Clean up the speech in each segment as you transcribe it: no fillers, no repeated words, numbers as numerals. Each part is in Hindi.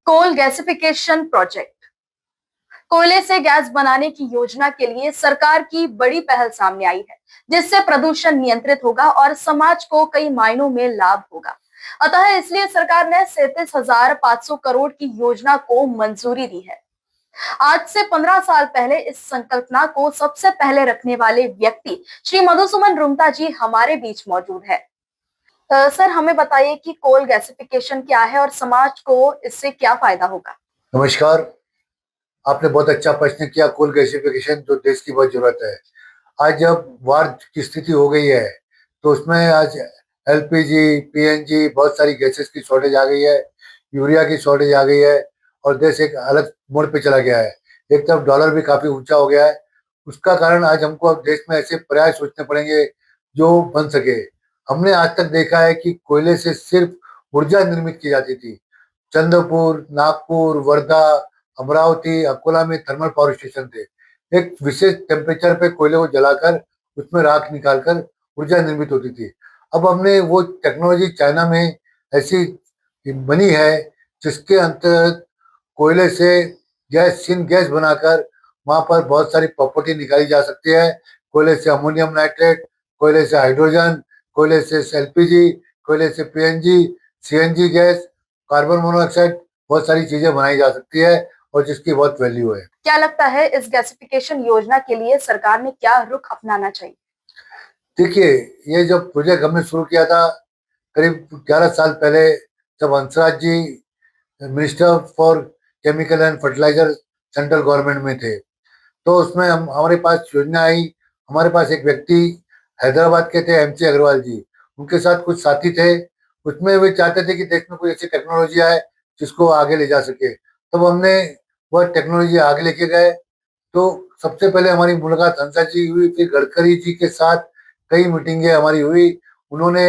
Coal gasification project. कोयले से गैस बनाने की योजना के लिए सरकार की बड़ी पहल सामने आई है, जिससे प्रदूषण नियंत्रित होगा और समाज को कई मायनों में लाभ होगा। अतः इसलिए सरकार ने 37,500 करोड़ की योजना को मंजूरी दी है। आज से 15 साल पहले इस संकल्पना को सबसे पहले रखने वाले व्यक्ति श्री मधुसूदन रुंगटा जी हमारे बीच मौजूद है। सर, हमें बताइए कि कोल गैसिफिकेशन क्या है और समाज को इससे क्या फायदा होगा। नमस्कार। आपने बहुत अच्छा प्रश्न किया। कोल गैसिफिकेशन जो देश की बहुत जरूरत है। आज जब वार की स्थिति हो गई है तो उसमें आज एलपीजी, पीएनजी, बहुत सारी गैसेस की शॉर्टेज आ गई है, यूरिया की शॉर्टेज आ गई है और देश एक अलग मोड़ पे चला गया है। एक तरफ डॉलर भी काफी ऊंचा हो गया है। उसका कारण आज हमको अब देश में ऐसे प्रयास सोचने पड़ेंगे जो बन सके। हमने आज तक देखा है कि कोयले से सिर्फ ऊर्जा निर्मित की जाती थी। चंद्रपुर, नागपुर, वर्धा, अमरावती, अकोला में थर्मल पावर स्टेशन थे। एक विशेष टेम्परेचर पे कोयले को जलाकर उसमें राख निकालकर ऊर्जा निर्मित होती थी। अब हमने वो टेक्नोलॉजी चाइना में ऐसी बनी है जिसके अंतर्गत कोयले से गैस, सिन गैस बनाकर वहां पर बहुत सारी प्रॉपर्टी निकाली जा सकती है। कोयले से अमोनियम नाइट्रेट, कोयले से हाइड्रोजन, कोयले से एलपीजी, कोयले से PNG, CNG gas, carbon monoxide, बहुत सारी चीजें बनाई जा सकती है और जिसकी बहुत वैल्यू है। क्या लगता है इस गैसिफिकेशन योजना के लिए सरकार ने क्या रुख अपनाना चाहिए। देखिए, ये जब प्रोजेक्ट हमने शुरू किया था करीब 11 साल पहले, जब Hansraj ji minister for chemical and fertiliser central government में थे, तो उसमें हम हमारे पास योजना आई। हमारे पास एक व्यक्ति हैदराबाद के थे, एमसी अग्रवाल जी, उनके साथ कुछ साथी थे। उसमें वे चाहते थे कि देश में कोई ऐसी टेक्नोलॉजी आए जिसको आगे ले जा सके। तब हमने वह टेक्नोलॉजी आगे लेके गए। तो सबसे पहले हमारी मुलाकात हंसा जी हुई, फिर गडकरी जी के साथ कई मीटिंगें हमारी हुई। उन्होंने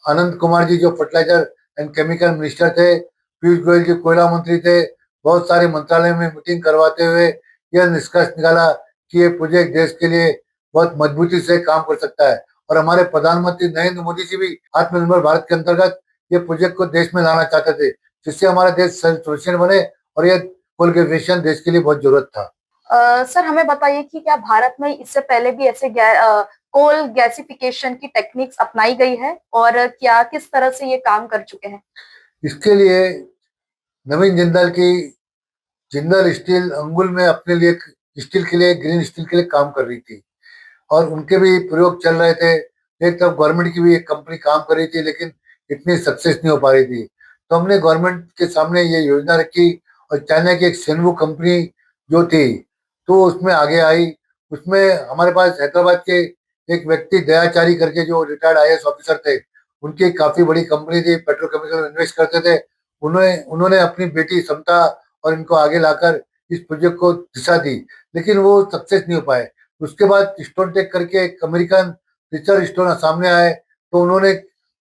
आनंद कुमार जी जो फर्टिलाइजर एंड केमिकल मिनिस्टर थे, पीयूष गोयल जी कोयला मंत्री थे, बहुत सारे मंत्रालय में मीटिंग करवाते हुए यह निष्कर्ष निकाला कि ये प्रोजेक्ट देश के लिए बहुत मजबूती से काम कर सकता है। और हमारे प्रधानमंत्री नरेंद्र मोदी जी भी आत्मनिर्भर भारत के अंतर्गत ये प्रोजेक्ट को देश में लाना चाहते थे, जिससे हमारा देश सुरक्षित बने और ये कोल देश के लिए बहुत जरूरत था। सर, हमें बताइए कि क्या भारत में इससे पहले भी ऐसे कोल गैसिफिकेशन की टेक्निक्स अपनाई गई है और क्या किस तरह से ये काम कर चुके हैं। इसके लिए नवीन जिंदल की जिंदल स्टील अंगुल में अपने लिए स्टील के लिए, ग्रीन स्टील के लिए काम कर रही थी और उनके भी प्रयोग चल रहे थे। एक तरफ गवर्नमेंट की भी एक कंपनी काम कर रही थी, लेकिन इतनी सक्सेस नहीं हो पा रही थी। तो हमने गवर्नमेंट के सामने ये योजना रखी और चाइना की एक सेनवू कंपनी जो थी तो उसमें आगे आई। उसमें हमारे पास हैदराबाद के एक व्यक्ति दयाचारी करके जो रिटायर्ड आईएएस ऑफिसर थे, उनकी काफी बड़ी कंपनी थी, पेट्रोकेमिकल में इन्वेस्ट करते थे। उन्होंने उन्होंने अपनी बेटी समता और इनको आगे लाकर इस प्रोजेक्ट को दिशा दी, लेकिन वो सक्सेस नहीं हो पाए। उसके बाद स्टोन टेक करके एक अमेरिकन रिचर्ड स्टोन सामने आए, तो उन्होंने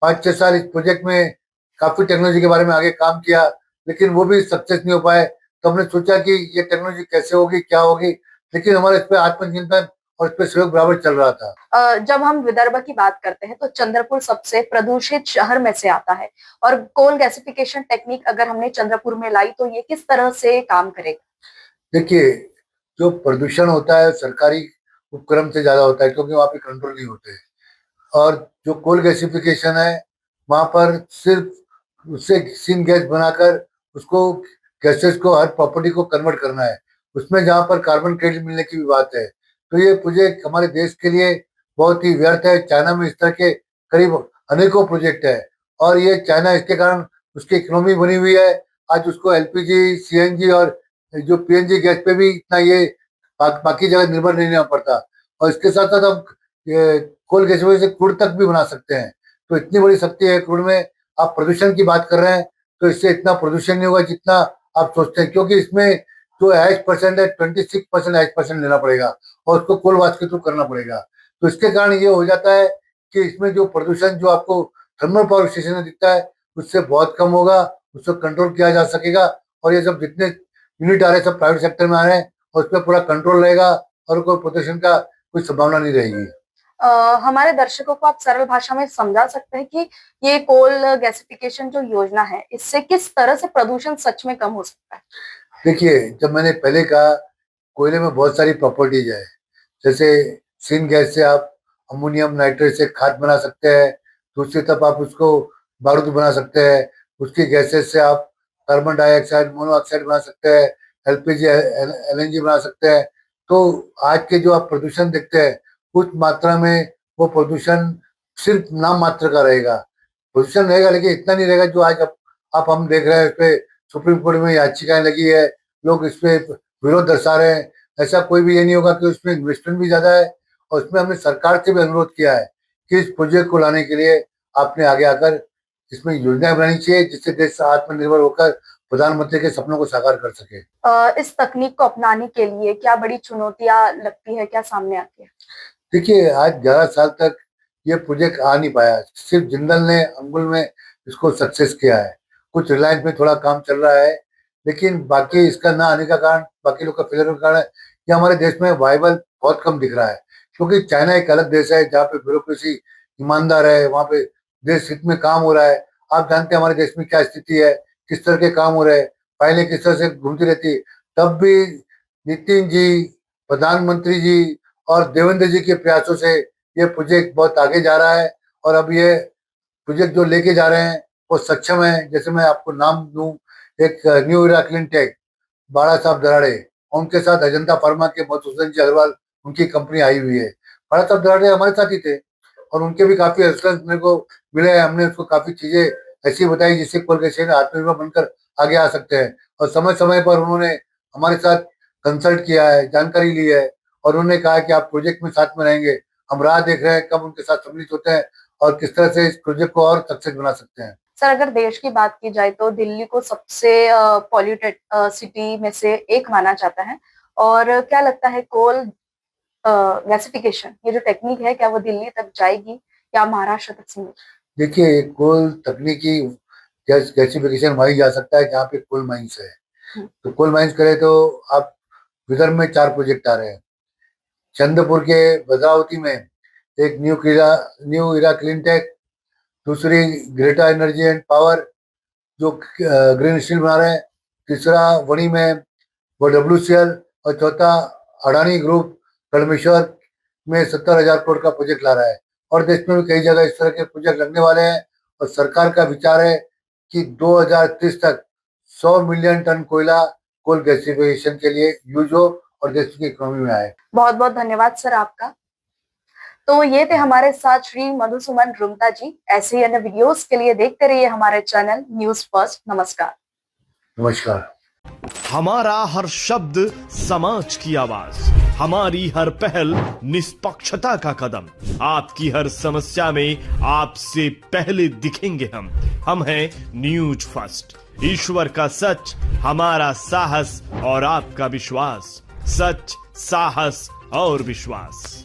5-6 साल इस प्रोजेक्ट में काफी टेक्नोलॉजी के बारे में आगे काम किया, लेकिन वो भी सक्सेस नहीं हो पाए। तो हमने सोचा कि ये टेक्नोलॉजी कैसे होगी, क्या होगी, लेकिन हमारे इस पे आत्मचिंतन और इस पे सहयोग बराबर चल रहा था। जब हम विदर्भ की बात करते हैं तो चंद्रपुर सबसे प्रदूषित शहर में से आता है और कोल गैसिफिकेशन टेक्निक अगर हमने चंद्रपुर में लाई तो ये किस तरह से काम करेगा। देखिए, जो प्रदूषण होता है सरकारी उपक्रम से ज्यादा होता है, क्योंकि वहाँ पे कंट्रोल नहीं होते। और जो कोल गैसिफिकेशन है, वहां पर सिर्फ उससे सीन गैस बनाकर उसको गैसेस को, हर प्रॉपर्टी को कन्वर्ट करना है। उसमें जहां पर कार्बन क्रेडिट मिलने की भी बात है। तो ये प्रोजेक्ट हमारे देश के लिए बहुत ही व्यर्थ है। चाइना में इस तरह के करीब अनेकों प्रोजेक्ट है और ये चाइना इसके कारण उसकी इकोनॉमी बनी हुई है। आज उसको एलपीजी, सीएनजी और जो पीएनजी गैस पे भी इतना ये बाकी जगह निर्भर नहीं रहना पड़ता। और इसके साथ साथ हम ये कोल गैस से क्रूड तक भी बना सकते हैं। तो इतनी बड़ी शक्ति है क्रूड में। आप प्रदूषण की बात कर रहे हैं तो इससे इतना प्रदूषण नहीं होगा जितना आप सोचते हैं, क्योंकि इसमें जो एच परसेंट है 26% एच परसेंट लेना पड़ेगा और उसको कोल वाश के थ्रू करना पड़ेगा। तो इसके कारण ये हो जाता है कि इसमें जो प्रदूषण जो आपको थर्मल पावर स्टेशन में दिखता है उससे बहुत कम होगा, उसको कंट्रोल किया जा सकेगा। और ये सब जितने यूनिट आ रहे हैं सब प्राइवेट सेक्टर में आ रहे हैं और उस पर पूरा कंट्रोल रहेगा और कोई प्रदूषण का कोई संभावना नहीं रहेगी। हमारे दर्शकों को आप सरल भाषा में समझा सकते हैं कि ये कोल गैसिफिकेशन जो योजना है, इससे किस तरह से प्रदूषण सच में कम हो सकता है? देखिए, जब मैंने पहले कहा, कोयले में बहुत सारी प्रॉपर्टीज है। जैसे सिन गैस से आप अमोनियम नाइट्रेट से खाद बना सकते हैं। दूसरी तरफ आप उसको बारूद बना सकते हैं। उसकी गैसेस से आप कार्बन डाइऑक्साइड, मोनोऑक्साइड बना सकते हैं। एलपीजी, एलएनजी बना सकते हैं। तो आज के जो आप प्रदूषण देखते हैं, कुछ मात्रा में वो प्रदूषण सिर्फ नाम मात्र का रहेगा। प्रदूषण रहेगा, लेकिन इतना नहीं रहेगा जो आज आप हम देख रहे हैं। इस पे सुप्रीम कोर्ट में याचिकाएं लगी है, लोग इस पे विरोध दर्शा रहे हैं। ऐसा कोई भी ये नहीं होगा कि उसमें इन्वेस्टमेंट भी ज्यादा है। और उसमें हमने सरकार से भी अनुरोध किया है कि इस प्रोजेक्ट को लाने के लिए आपने आगे आकर इसमें योजनाएं बनानी चाहिए, जिससे देश आत्मनिर्भर होकर प्रधानमंत्री के सपनों को साकार कर सके। इस तकनीक को अपनाने के लिए क्या बड़ी चुनौतियां लगती है, क्या सामने आती है? देखिए, आज 11 साल तक ये प्रोजेक्ट आ नहीं पाया। सिर्फ जिंदल ने अंगुल में इसको सक्सेस किया है। कुछ रिलायंस में थोड़ा काम चल रहा है, लेकिन बाकी इसका ना आने का कारण, बाकी लोग का फेलियर का कारण है कि हमारे देश में वाइबल बहुत कम दिख रहा है। क्योंकि चाइना एक अलग देश है जहाँ पे ब्यूरोक्रेसी ईमानदार है, वहाँ पे देश हित में काम हो रहा है। आप जानते हैं हमारे देश में क्या स्थिति है, किस तरह के काम हो रहे हैं, फाइलें किस तरह से घूमती रहती है। तब भी नितिन जी, प्रधानमंत्री जी और देवेंद्र जी के प्रयासों से ये प्रोजेक्ट बहुत आगे जा रहा है। और अब ये प्रोजेक्ट जो लेके जा रहे हैं वो सक्षम है। जैसे मैं आपको नाम दूं, एक न्यू इरा क्लीन टेक, बाड़ा साहब दराड़े, उनके साथ अजंता फार्मा के मधुसूदन जी अग्रवाल, उनकी कंपनी आई हुई है। बाड़ा साहब दराड़े हमारे साथ ही थे और उनके भी काफी रेफरेंस मेरे को मिले हैं। हमने उसको काफी चीजें ऐसी बताई जिससे कोल गैस आत्मनिर्भर बनकर आगे आ सकते हैं। और समय समय पर उन्होंने हमारे साथ कंसल्ट किया है, जानकारी ली है और उन्होंने कहा कि आप प्रोजेक्ट में साथ में रहेंगे। हम राह देख रहे हैं कब उनके साथ सम्मिलित होते हैं और किस तरह से इस प्रोजेक्ट को और सक्सेस बना सकते हैं। सर, अगर देश की बात की जाए तो दिल्ली को सबसे पॉल्यूटेड सिटी में से एक माना जाता है। और क्या लगता है, कोल गैसिफिकेशन ये जो टेक्निक है, क्या वो दिल्ली तक जाएगी या महाराष्ट्र तक सीमित? देखिए, कोल तकनीकी गैसिफिकेशन वही जा सकता है जहाँ पे कोल माइंस है। तो कोल माइंस करे तो आप विदर्भ में 4 प्रोजेक्ट आ रहे हैं। चंद्रपुर के भद्रावती में एक न्यू इरा क्लीन टेक, दूसरी ग्रेटा एनर्जी एंड पावर जो ग्रीन स्टील बना रहे हैं, तीसरा वणी में वो WCL, और चौथा अडानी ग्रुप कड़मेश्वर में 70,000 करोड़ का प्रोजेक्ट ला रहा है। और देश में भी कई जगह इस तरह के प्रोजेक्ट लगने वाले हैं। और सरकार का विचार है कि 2030 तक 100 मिलियन टन कोयला कोल गैसिफिकेशन के लिए यूज हो और देश की इकोनॉमी में आए। बहुत बहुत धन्यवाद सर आपका। तो ये थे हमारे साथ श्री मधुसुमन रुंगटा जी। ऐसे ही अन्य वीडियोस के लिए देखते रहिए हमारे चैनल न्यूज फर्स्ट। नमस्कार। नमस्कार। हमारा हर शब्द समाज की आवाज, हमारी हर पहल निष्पक्षता का कदम, आपकी हर समस्या में आपसे पहले दिखेंगे हम हैं न्यूज फर्स्ट। ईश्वर का सच, हमारा साहस और आपका विश्वास। सच, साहस और विश्वास।